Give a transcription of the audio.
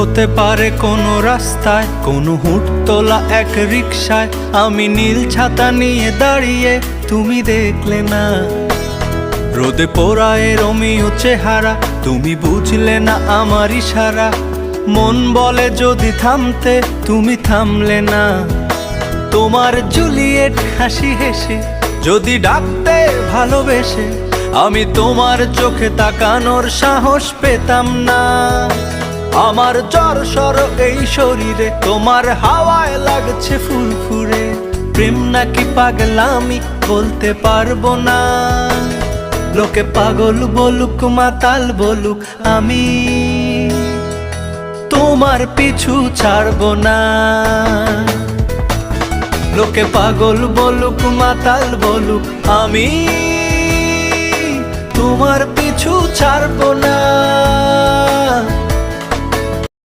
হতে পারে কোনো রাস্তায়, কোনো হুটতোলা এক রিকশায় আমি নীল ছাতা নিয়ে দাঁড়িয়ে, তুমি দেখলে না। রোদে পোড়ায় রোমিও চেহারা, তুমি বুঝলে না আমার ইশারা। মন বলে যদি থামতে, তুমি থামলে না। তোমার জুলিয়েট হাসি হেসে যদি ডাকতে ভালোবেসে, আমি তোমার চোখে তাকানোর সাহস পেতাম না। আমার জ্বর এই শরীরে, তোমার হাওয়ায় লাগছে ফুরফুরে। প্রেম নাকি পাগলামি বলতে পারবো না। লোকে পাগল বলুক মাতাল বলুক, আমি তোমার পিছু ছাড়বো না। লোকে পাগল বলুক মাতাল বলুক, আমি তোমার পিছু ছাড়বো না।